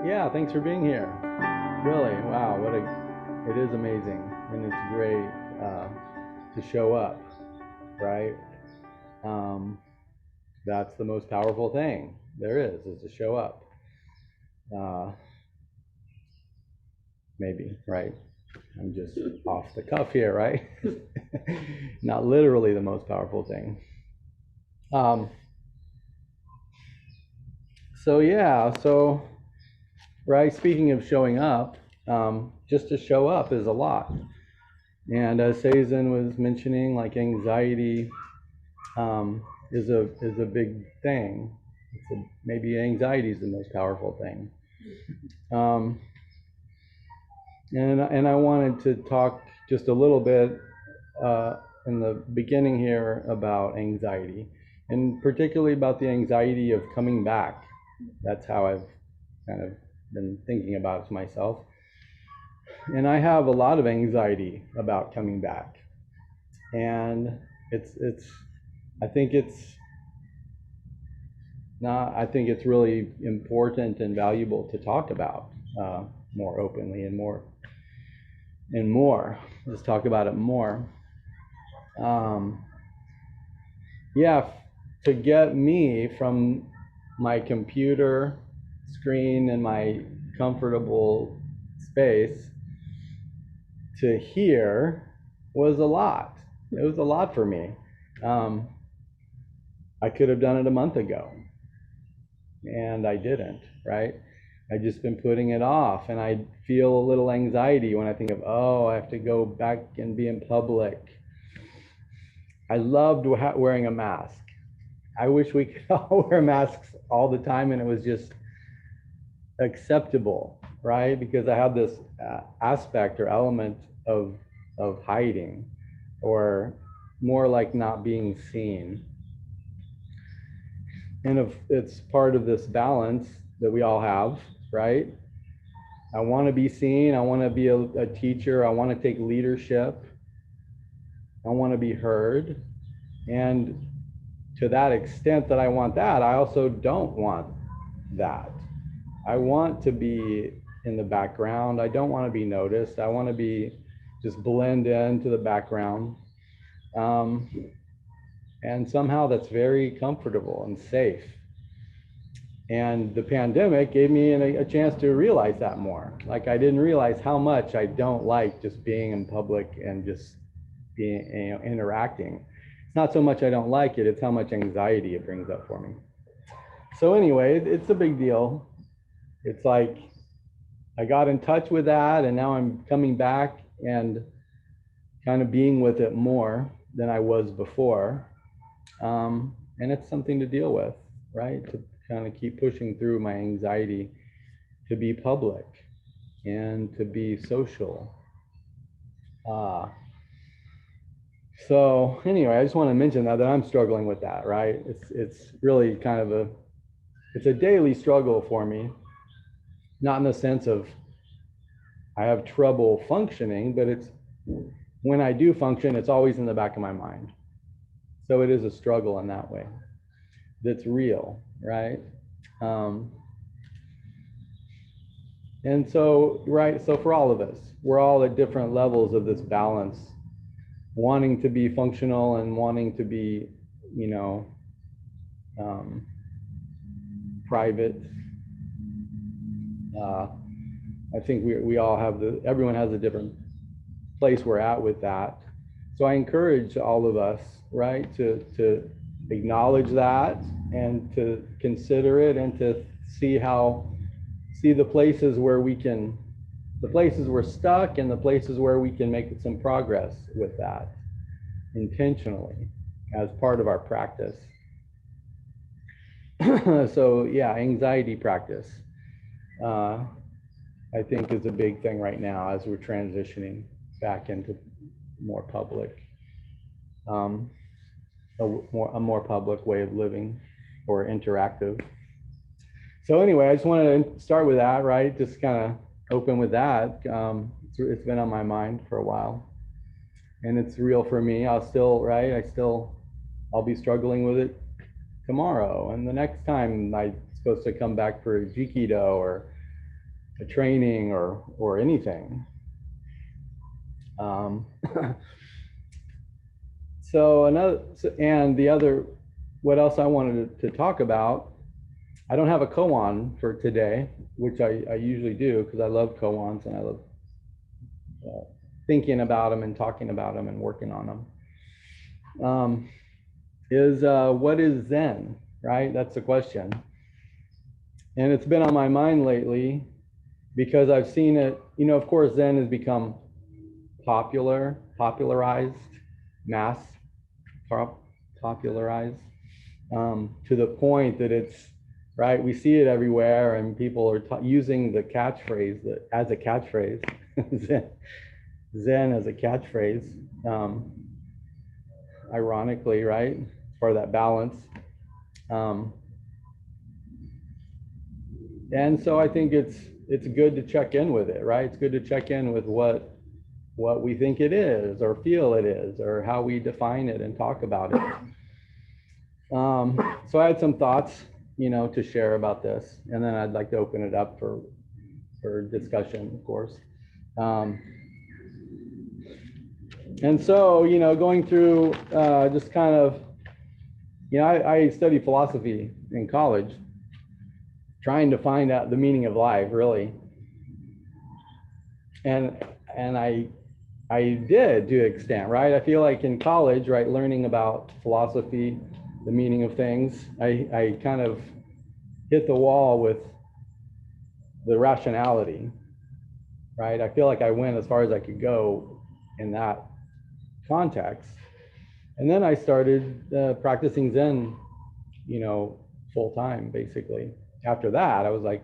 Yeah, thanks for being here. Really, wow, it is amazing, and it's great to show up, right? Um, that's the most powerful thing there is to show up. Uh, maybe, right? I'm just off the cuff here, right? Not literally the most powerful thing. Um, so yeah, so right. Speaking of showing up, just to show up is a lot. And as Zen was mentioning, like anxiety is a big thing. Maybe anxiety is the most powerful thing. Um, and I wanted to talk just a little bit in the beginning here about anxiety, and particularly about the anxiety of coming back. That's how I've kind of been thinking about it myself. And I have a lot of anxiety about coming back, and it's I think it's not. I think it's really important and valuable to talk about more openly and more and more. Let's talk about it more. Um, yeah, to get me from my computer screen and my comfortable space to here was a lot. It was a lot for me. Um, I could have done it a month ago, and I didn't, right? I just been putting it off, and I feel a little anxiety when I think of, oh, I have to go back and be in public. I loved wearing a mask. I wish we could all wear masks all the time and it was just acceptable, right? Because I have this aspect or element of hiding, or more like not being seen. And if it's part of this balance that we all have, right? I want to be seen. I want to be a teacher. I want to take leadership. I want to be heard. And to that extent that I want that, I also don't want that. I want to be in the background. I don't want to be noticed. I want to be just blend into the background. And somehow that's very comfortable and safe. And the pandemic gave me a chance to realize that more. Like, I didn't realize how much I don't like just being in public and just being, interacting. It's not so much I don't like it, it's how much anxiety it brings up for me. So anyway, it's a big deal. It's like I got in touch with that, and now I'm coming back and kind of being with it more than I was before. And it's something to deal with, right? To kind of keep pushing through my anxiety to be public and to be social. So anyway, I just want to mention that I'm struggling with that, right? It's really kind of it's a daily struggle for me, not in the sense of I have trouble functioning, but it's when I do function, it's always in the back of my mind. So it is a struggle in that way. That's real, right? And so, right, so for all of us, we're all at different levels of this balance, wanting to be functional and wanting to be, private. I think we all have everyone has a different place we're at with that. So I encourage all of us, right, to acknowledge that and to consider it and to see the places where the places we're stuck and the places where we can make some progress with that intentionally as part of our practice. So yeah, anxiety practice, I think is a big thing right now as we're transitioning back into more public, a more public way of living, or interactive. So anyway, I just wanted to start with that, right? Just kind of open with that. It's been on my mind for a while, and it's real for me. I'll be struggling with it tomorrow, and the next time I'm supposed to come back for Jikido, or a training or anything. And the other, what else I wanted to talk about, I don't have a koan for today, which I usually do because I love koans and I love thinking about them and talking about them and working on them. What is Zen, right? That's the question. And it's been on my mind lately because I've seen it, of course, Zen has become popularized, mass popularized, to the point that it's, right, we see it everywhere and people are using the catchphrase as a catchphrase, Zen as a catchphrase, ironically, right, for that balance. And so I think it's good to check in with it, right? It's good to check in with what we think it is or feel it is or how we define it and talk about it. So I had some thoughts, to share about this, and then I'd like to open it up for discussion, of course. And so, going through just kind of, I studied philosophy in college, trying to find out the meaning of life, really. And I did to an extent, right? I feel like in college, right, learning about philosophy, the meaning of things, I kind of hit the wall with the rationality, right? I feel like I went as far as I could go in that context. And then I started practicing Zen, full time, basically. After that, I was like,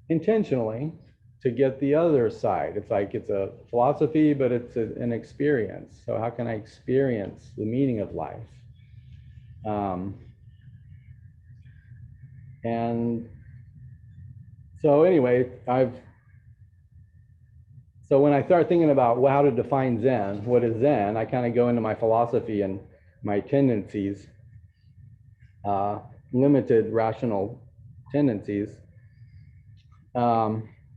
intentionally to get the other side. It's like it's a philosophy, but it's an experience. So how can I experience the meaning of life? And so anyway, so when I start thinking about how to define Zen, what is Zen, I kind of go into my philosophy and my tendencies, limited rational tendencies.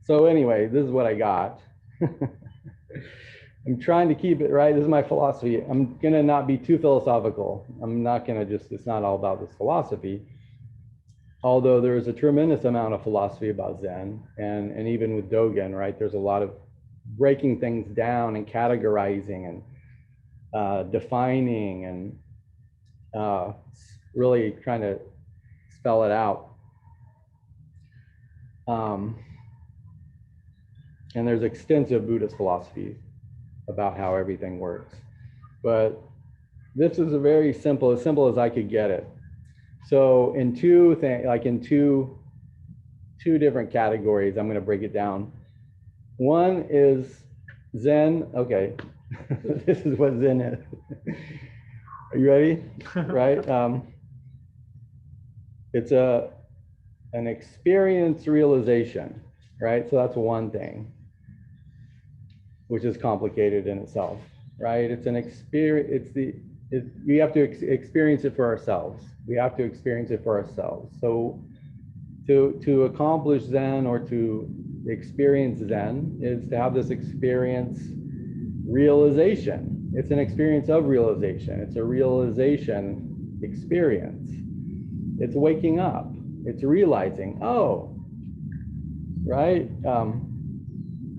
So anyway, this is what I got. I'm trying to keep it right. This is my philosophy. I'm going to not be too philosophical. I'm not going to it's not all about this philosophy. Although there is a tremendous amount of philosophy about Zen, and even with Dogen, right? There's a lot of breaking things down and categorizing and defining and really trying to spell it out. And there's extensive Buddhist philosophy about how everything works. But this is a very simple, as simple as I could get it. So in two different categories, I'm going to break it down. One is Zen. Okay, this is what Zen is. Are you ready? Right? It's an experience realization, right? So that's one thing, which is complicated in itself, right? It's an experience. We have to experience it for ourselves. We have to experience it for ourselves. So to accomplish Zen or to experience Zen is to have this experience realization. It's an experience of realization. It's a realization experience. It's waking up. It's realizing, oh, right?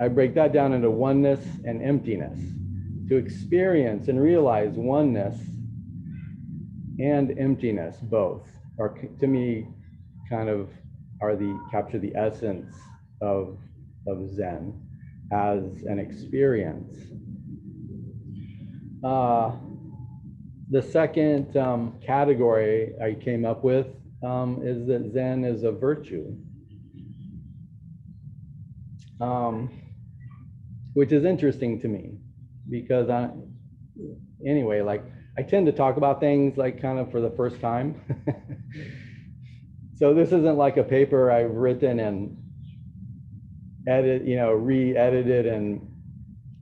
I break that down into oneness and emptiness. To experience and realize oneness and emptiness, both, are, to me, kind of capture the essence of Zen as an experience. The second category I came up with is that Zen is a virtue, which is interesting to me because anyway, like I tend to talk about things like kind of for the first time. So this isn't like a paper I've written and re-edited, and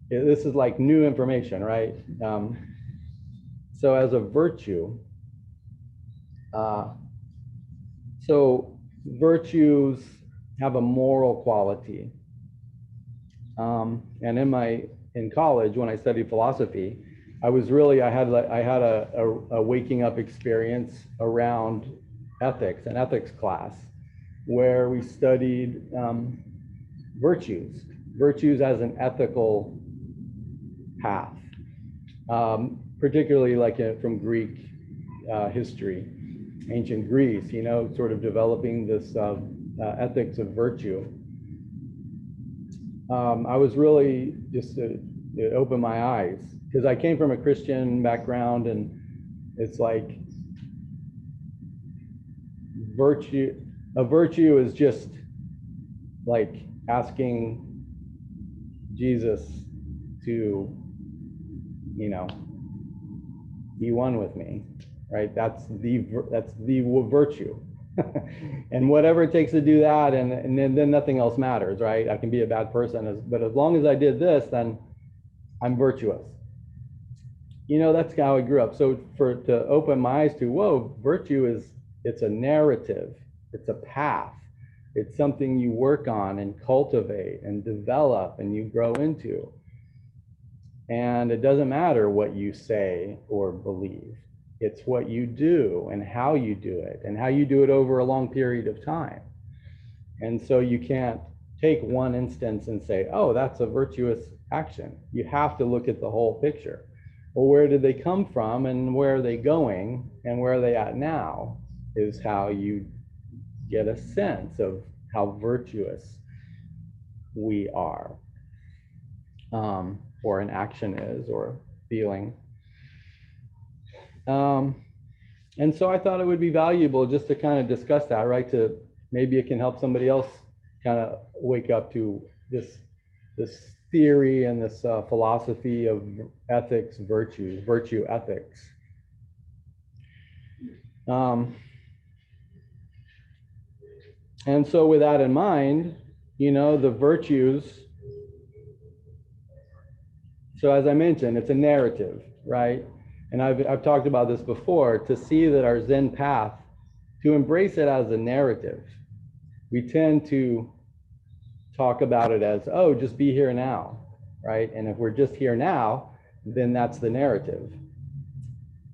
this is like new information, right? So as a virtue, So virtues have a moral quality. And in college, when I studied philosophy, I had a waking up experience around ethics, an ethics class, where we studied virtues as an ethical path, particularly like from Greek history, ancient Greece, sort of developing this ethics of virtue. I was really it opened my eyes, because I came from a Christian background, and it's like a virtue is just like asking Jesus to, be one with me, right? That's the virtue. And whatever it takes to do that, and then nothing else matters, right? I can be a bad person, but as long as I did this, then I'm virtuous. That's how I grew up. So to open my eyes to, whoa, virtue it's a narrative, it's a path, it's something you work on and cultivate and develop and you grow into. And it doesn't matter what you say or believe. It's what you do and how you do it, and how you do it over a long period of time. And so you can't take one instance and say, oh, that's a virtuous action. You have to look at the whole picture. Well, where did they come from, and where are they going, and where are they at now, is how you get a sense of how virtuous we are, or an action is, or feeling. And so I thought it would be valuable just to kind of discuss that, right? Maybe it can help somebody else kind of wake up to this theory and this philosophy of ethics, virtue ethics. And so with that in mind, the virtues, so as I mentioned, it's a narrative, right? And I've talked about this before, to see that our Zen path, to embrace it as a narrative. We tend to talk about it as, oh, just be here now, right? And if we're just here now, then that's the narrative.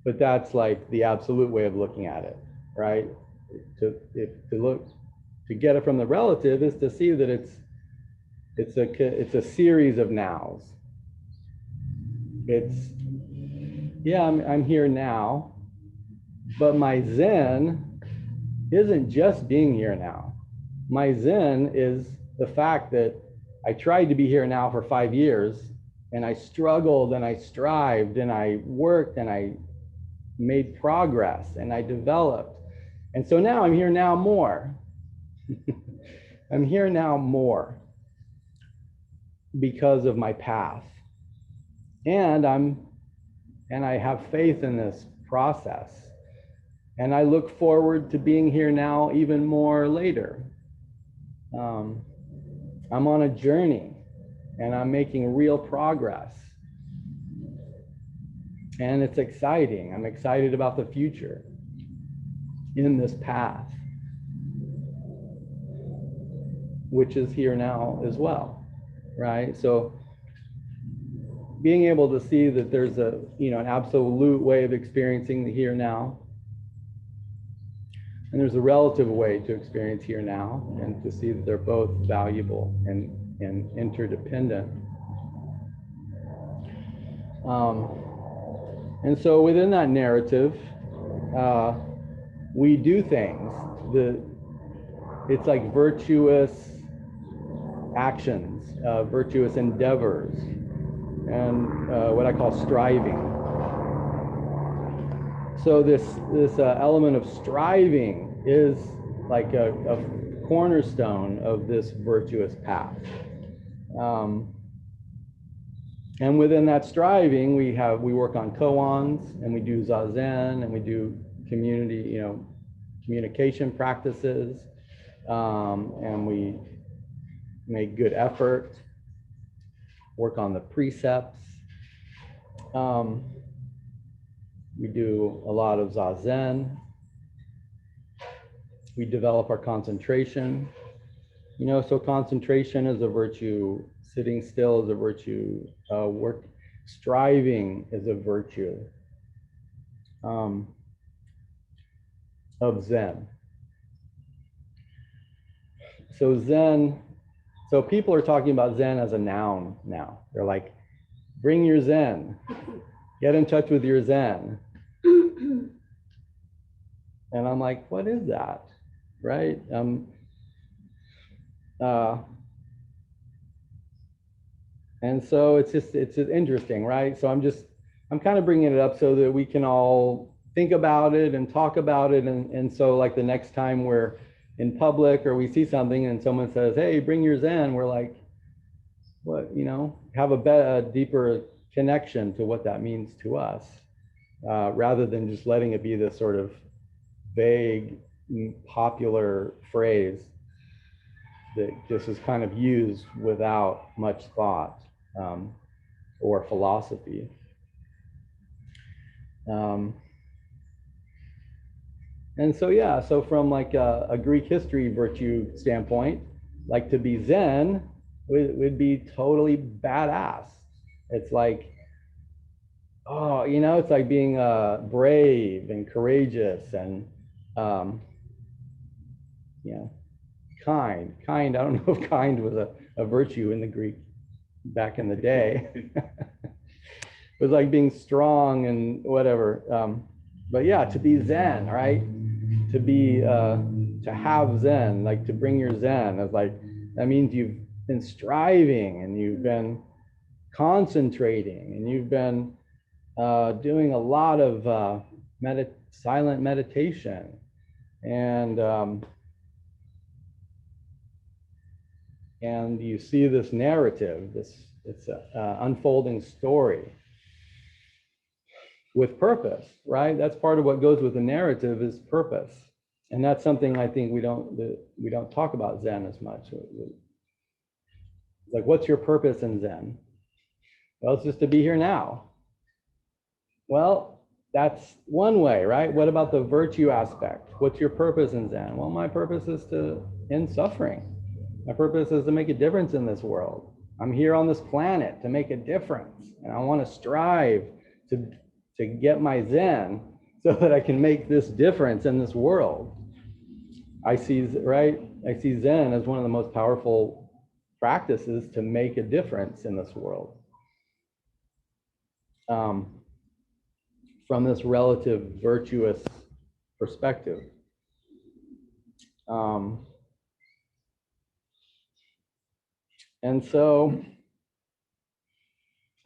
But that's like the absolute way of looking at it, right? To get it from the relative is to see that it's a series of nows. It's, yeah, I'm here now, but my Zen isn't just being here now. My Zen is the fact that I tried to be here now for 5 years, and I struggled and I strived and I worked and I made progress and I developed. And so now I'm here now more. I'm here now more because of my path. And I have faith in this process. And I look forward to being here now even more later. I'm on a journey and I'm making real progress. And it's exciting. I'm excited about the future in this path, which is here now as well, right? So being able to see that there's an absolute way of experiencing the here now, and there's a relative way to experience here now, and to see that they're both valuable and interdependent. And so within that narrative, we do things. It's like virtuous actions, virtuous endeavors, and what I call striving. So this element of striving is like a cornerstone of this virtuous path. And within that striving, we work on koans, and we do zazen, and we do communication practices, and we make good effort, work on the precepts. We do a lot of zazen, We develop our concentration. You know, so concentration is a virtue, sitting still is a virtue, striving is a virtue of Zen. So Zen, so people are talking about Zen as a noun now. They're like, bring your Zen, get in touch with your Zen. And I'm like, what is that, right? And so it's just interesting, right? So I'm kind of bringing it up so that we can all think about it and talk about it. And so like the next time we're in public or we see something and someone says, hey, bring your Zen, we're like, what, you know, have a deeper connection to what that means to us, rather than just letting it be this sort of vague, popular phrase that just is kind of used without much thought or philosophy. And so, yeah, so from like a Greek history virtue standpoint, like to be Zen would be totally badass. It's like, oh, you know, it's like being brave and courageous and, you know, kind. I don't know if kind was a virtue in the Greek back in the day. It was like being strong and whatever. But yeah, to be Zen, right? To be, to have Zen, like to bring your Zen, is like, that means you've been striving and you've been concentrating and you've been doing a lot of silent meditation. And you see this narrative, it's an unfolding story with purpose, right? That's part of what goes with the narrative is purpose. And that's something I think we don't talk about Zen as much. Like, what's your purpose in Zen? Well, it's just to be here now. Well, that's one way, right? What about the virtue aspect? What's your purpose in Zen? Well, my purpose is to end suffering. My purpose is to make a difference in this world. I'm here on this planet to make a difference. And I want to strive to get my Zen so that I can make this difference in this world. I see Zen as one of the most powerful practices to make a difference in this world. From this relative virtuous perspective. And so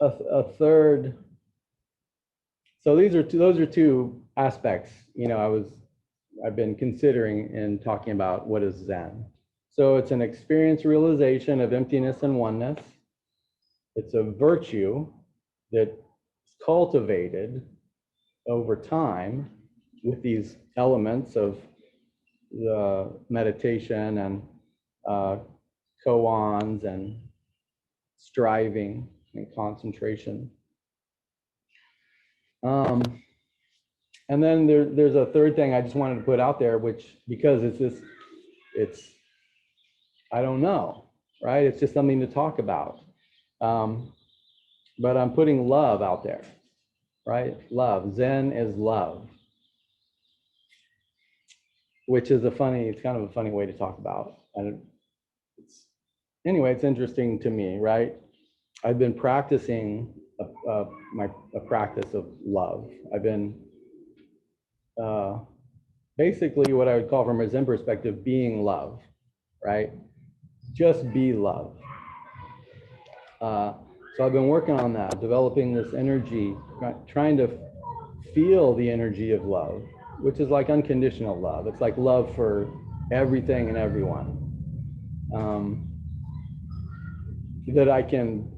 a third, so those are two aspects, you know, I've been considering in talking about what is Zen. So it's an experience realization of emptiness and oneness. It's a virtue that's cultivated over time with these elements of the meditation and koans and striving and concentration. And then there's a third thing I just wanted to put out there, which, because it's I don't know, right? It's just something to talk about. But I'm putting love out there, right? Love. Zen is love, which is it's kind of a funny way to talk about. And anyway, it's interesting to me, right? I've been practicing a practice of love. I've been basically what I would call, from a Zen perspective, being love, right? Just be love. So I've been working on that, developing this energy, trying to feel the energy of love, which is like unconditional love. It's like love for everything and everyone. That I can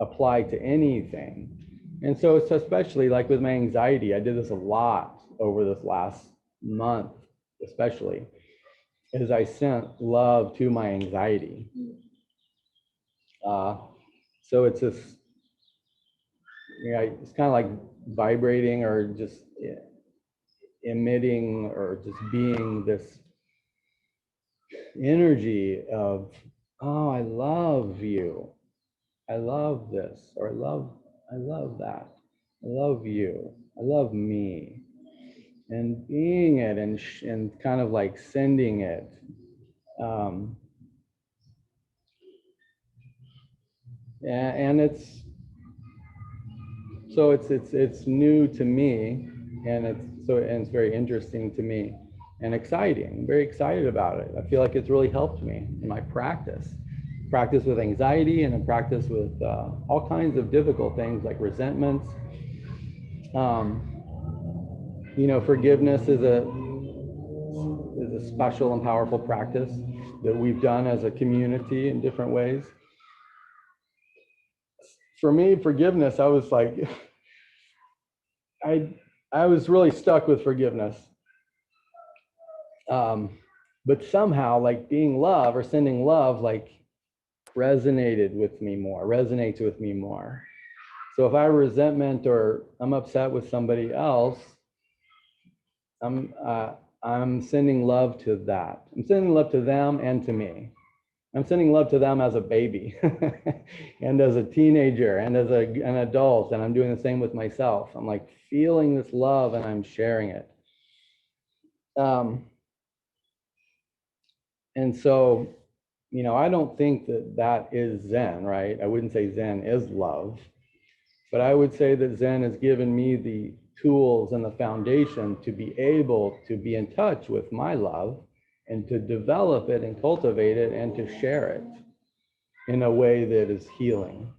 apply to anything. And so it's especially like with my anxiety, I did this a lot over this last month, especially, is I sent love to my anxiety. So it's this, you know, it's kind of like vibrating, or just, emitting or just being this energy of, oh, I love you, I love this, or I love that, I love you, I love me, and being it and kind of like sending it. Um, and it's so it's new to me, and it's very interesting to me and exciting. I'm very excited about it. I feel like it's really helped me in my practice with anxiety, and in practice with all kinds of difficult things like resentments. Forgiveness is a special and powerful practice that we've done as a community in different ways. For me, forgiveness, I was like, I was really stuck with forgiveness. But somehow, like, being love or sending love, like, resonates with me more. So if I have resentment or I'm upset with somebody else, I'm sending love to that. I'm sending love to them and to me. I'm sending love to them as a baby and as a teenager and as an adult, and I'm doing the same with myself. I'm like feeling this love and I'm sharing it. And so, I don't think that is Zen, right? I wouldn't say Zen is love, but I would say that Zen has given me the tools and the foundation to be able to be in touch with my love and to develop it and cultivate it and to share it in a way that is healing.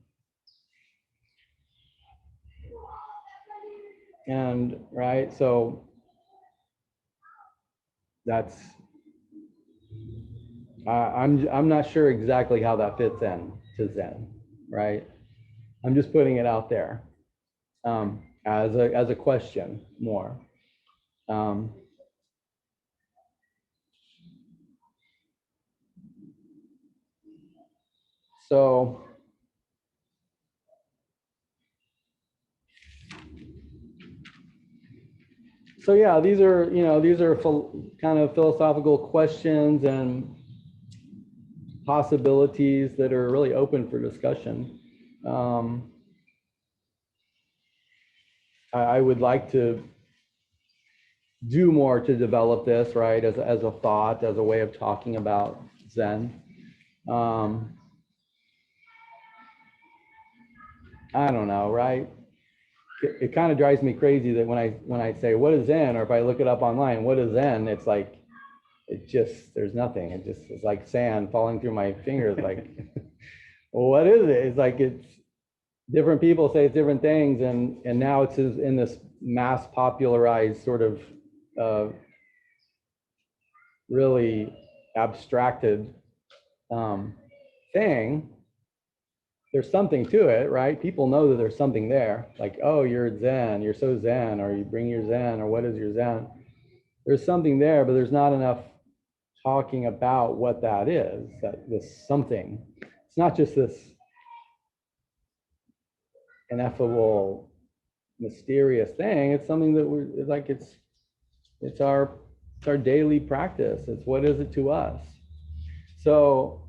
And right, so that's I'm not sure exactly how that fits in to Zen, right? I'm just putting it out there as a question more. So yeah, these are kind of philosophical questions and possibilities that are really open for discussion. I would like to do more to develop this, right, as a thought, as a way of talking about Zen. I don't know, right? It kind of drives me crazy that when I say what is Zen, or if I look it up online, what is Zen, it's like there's nothing. It's like sand falling through my fingers. Like, well, what is it? It's like it's different people say it's different things, and now it's in this mass popularized sort of really abstracted thing. There's something to it, right? People know that there's something there. Like, oh, you're Zen, you're so Zen, or you bring your Zen, or what is your Zen? There's something there, but there's not enough talking about what that is, this something. It's not just this ineffable, mysterious thing. It's something that we're like, it's our daily practice. It's what is it to us? So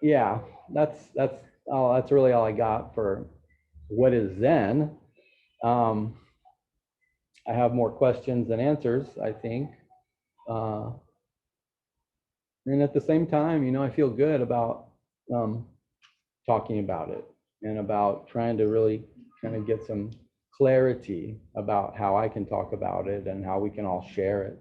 yeah, that's really all I got for what is Zen. I have more questions than answers, I think. And at the same time, I feel good about talking about it and about trying to really kind of get some clarity about how I can talk about it and how we can all share it.